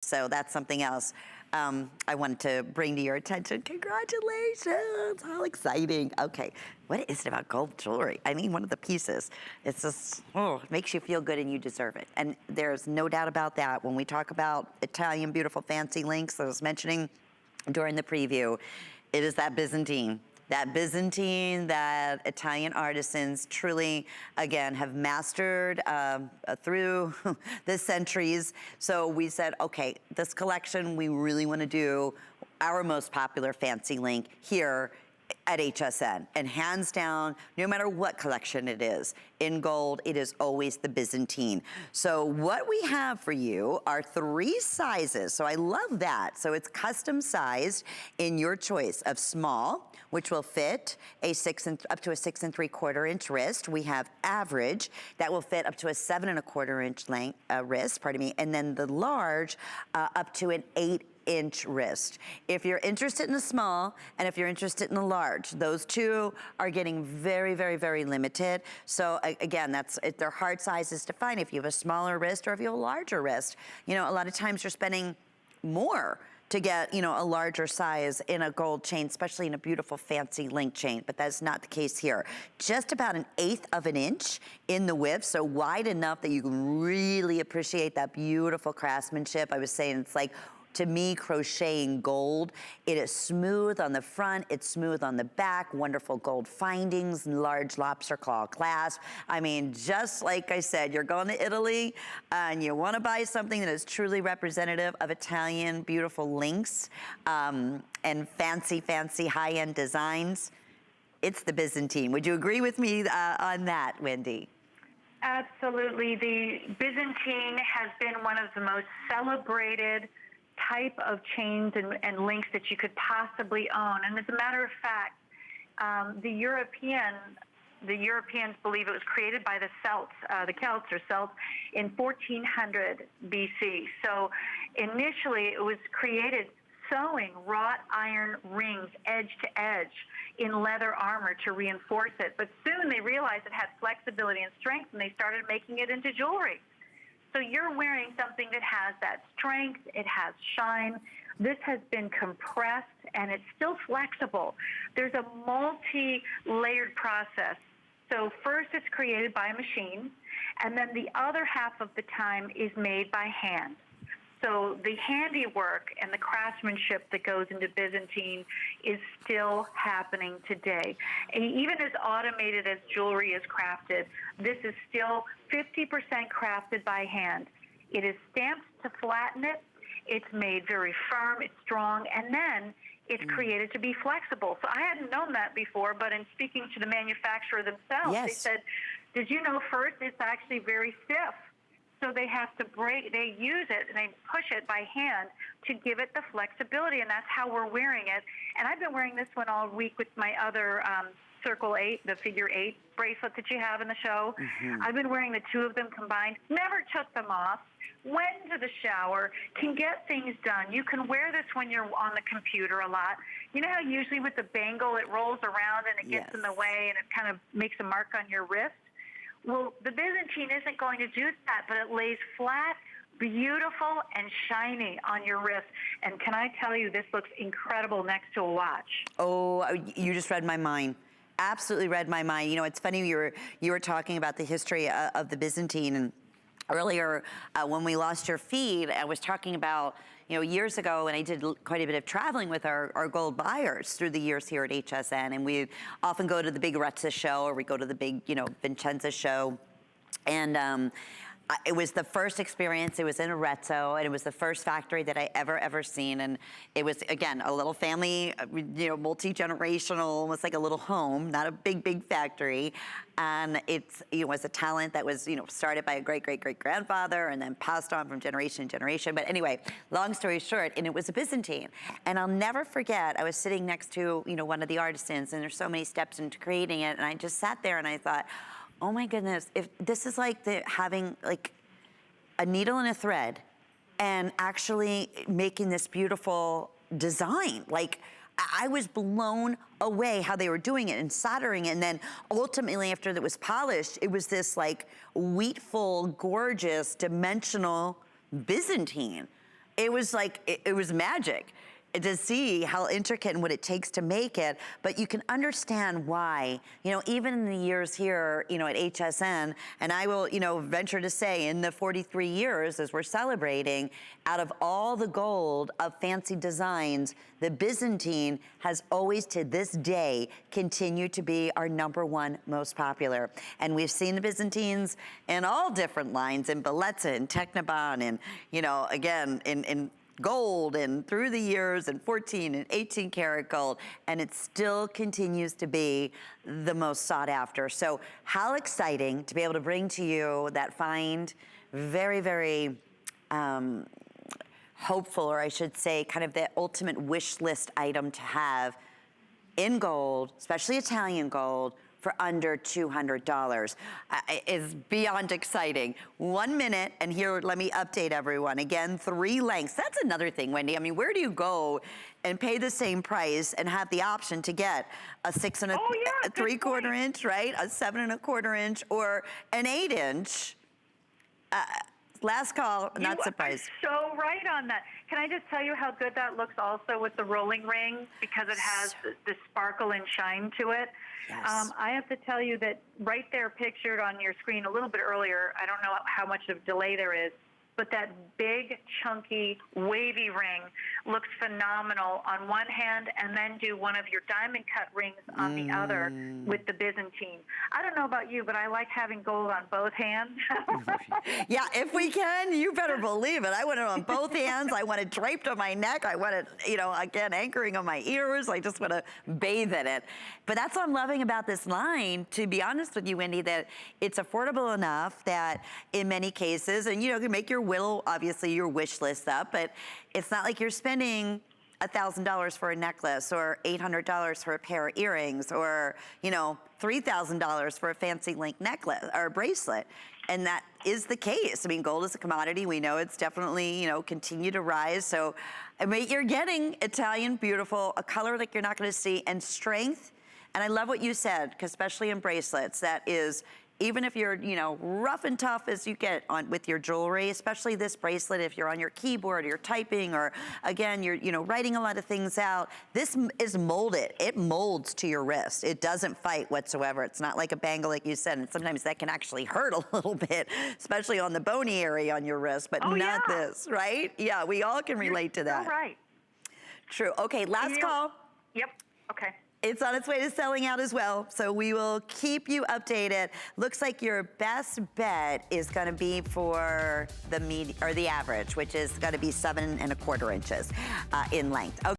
So that's something else I wanted to bring to your attention. Congratulations, how exciting. Okay, what is it about gold jewelry? I need one of the pieces. It's just, oh, it makes you feel good and you deserve it. And there's no doubt about that. When we talk about Italian beautiful fancy links that I was mentioning during the preview, it is that Byzantine. That Byzantine that Italian artisans truly, again, have mastered through the centuries. So we said, okay, this collection, we really want to do our most popular fancy link here at HSN. And hands down, no matter what collection it is, in gold, it is always the Byzantine. So what we have for you are 3 sizes. So I love that. So it's custom sized in your choice of small, which will fit up to a 6 3/4 inch wrist. We have average that will fit up to a 7 1/4 inch length wrist, pardon me, and then the large up to an 8-inch wrist. If you're interested in the small and if you're interested in the large, those two are getting very, very, very limited. So again, they're hard sizes to find if you have a smaller wrist or if you have a larger wrist. You know, a lot of times you're spending more to get, you know, a larger size in a gold chain, especially in a beautiful fancy link chain, but that's not the case here. Just about 1/8 of an inch in the width, so wide enough that you can really appreciate that beautiful craftsmanship. I was saying it's like, to me, crocheting gold. It is smooth on the front, it's smooth on the back, wonderful gold findings, large lobster claw clasp. I mean, just like I said, you're going to Italy and you want to buy something that is truly representative of Italian beautiful links and fancy, fancy high-end designs. It's the Byzantine. Would you agree with me on that, Wendy? Absolutely. The Byzantine has been one of the most celebrated type of chains and links that you could possibly own. And as a matter of fact, the Europeans believe it was created by the Celts in 1400 BC. So initially it was created sewing wrought iron rings edge to edge in leather armor to reinforce it. But soon they realized it had flexibility and strength, and they started making it into jewelry. So you're wearing something that has that strength, it has shine. This has been compressed and it's still flexible. There's a multi-layered process. So first it's created by a machine, and then the other half of the time is made by hand. So the handiwork and the craftsmanship that goes into Byzantine is still happening today. And even as automated as jewelry is crafted, this is still 50% crafted by hand. It is stamped to flatten it. It's made very firm, it's strong, and then it's created to be flexible. So I hadn't known that before, but in speaking to the manufacturer themselves, Yes. They said, did you know first it's actually very stiff? So they have to they use it and they push it by hand to give it the flexibility, and that's how we're wearing it. And I've been wearing this one all week with my other Circle 8, the figure 8 bracelet that you have in the show. I've been wearing the two of them combined, never took them off, went into the shower, can get things done. You can wear this when you're on the computer a lot. You know how usually with the bangle it rolls around and it gets in the way and it kind of makes a mark on your wrist? Well, the Byzantine isn't going to do that, but it lays flat, beautiful, and shiny on your wrist. And can I tell you, this looks incredible next to a watch. Oh, you just read my mind. Absolutely read my mind. You know, it's funny, you were talking about the history of the Byzantine, and earlier when we lost your feed, I was talking about, you know, years ago when I did quite a bit of traveling with our gold buyers through the years here at HSN, and we often go to the big Arezzo show, or we go to the big, you know, Vincenza show, and it was the first experience. It was in Arezzo, and it was the first factory that I ever seen. And it was, again, a little family, you know, multi-generational, almost like a little home, not a big factory. And it was a talent that was, you know, started by a great-great-great-grandfather and then passed on from generation to generation. But anyway, long story short, and it was a Byzantine. And I'll never forget, I was sitting next to, you know, one of the artisans, and there's so many steps into creating it. And I just sat there and I thought, oh my goodness, if this is like having like a needle and a thread and actually making this beautiful design. Like, I was blown away how they were doing it and soldering it. And then ultimately after it was polished, it was this like wheatful, gorgeous, dimensional Byzantine. it was like, it was magic to see how intricate and what it takes to make it, but you can understand why, you know, even in the years here, you know, at HSN, and I will, you know, venture to say in the 43 years as we're celebrating, out of all the gold of fancy designs, the Byzantine has always to this day continued to be our #1 most popular. And we've seen the Byzantines in all different lines, in Bellezza and Technobon, and, you know, again, in gold and through the years, and 14 and 18 karat gold, and it still continues to be the most sought after. So how exciting to be able to bring to you that find, very, very hopeful, or I should say kind of the ultimate wish list item to have in gold, especially Italian gold, for under $200. Is beyond exciting. 1 minute, and here, let me update everyone. Again, 3 lengths. That's another thing, Wendy. I mean, where do you go and pay the same price and have the option to get a 6 3/4 inch, right? A 7 1/4 inch, or an 8 inch? Last call, not surprised. You are so right on that. Can I just tell you how good that looks also with the rolling ring, because it has the sparkle and shine to it? Yes. I have to tell you that right there pictured on your screen a little bit earlier, I don't know how much of delay there is, but that big, chunky, wavy ring looks phenomenal on one hand, and then do one of your diamond cut rings on the other with the Byzantine. I don't know about you, but I like having gold on both hands. Yeah, if we can, you better believe it. I want it on both hands. I want it draped on my neck. I want it, you know, again, anchoring on my ears. I just want to bathe in it. But that's what I'm loving about this line, to be honest with you, Wendy, that it's affordable enough that in many cases, and you know, you can make your will, obviously, your wish list up, but it's not like you're spending $1,000 for a necklace, or $800 for a pair of earrings, or, you know, $3,000 for a fancy link necklace or bracelet. And that is the case. I mean, gold is a commodity. We know it's definitely, you know, continue to rise. So I mean, you're getting Italian beautiful, a color like you're not going to see, and strength. And I love what you said, because especially in bracelets, that is, even if you're, you know, rough and tough as you get on with your jewelry, especially this bracelet, if you're on your keyboard or you're typing, or again, you're, you know, writing a lot of things out, this is molded. It molds to your wrist. It doesn't fight whatsoever. It's not like a bangle, like you said, and sometimes that can actually hurt a little bit, especially on the bony area on your wrist, but not this, right? Yeah, we all can relate to that. You're so right. True. Okay, last call. Yep, okay. It's on its way to selling out as well, so we will keep you updated. Looks like your best bet is going to be for the the average, which is going to be 7 1/4 inches in length. Okay.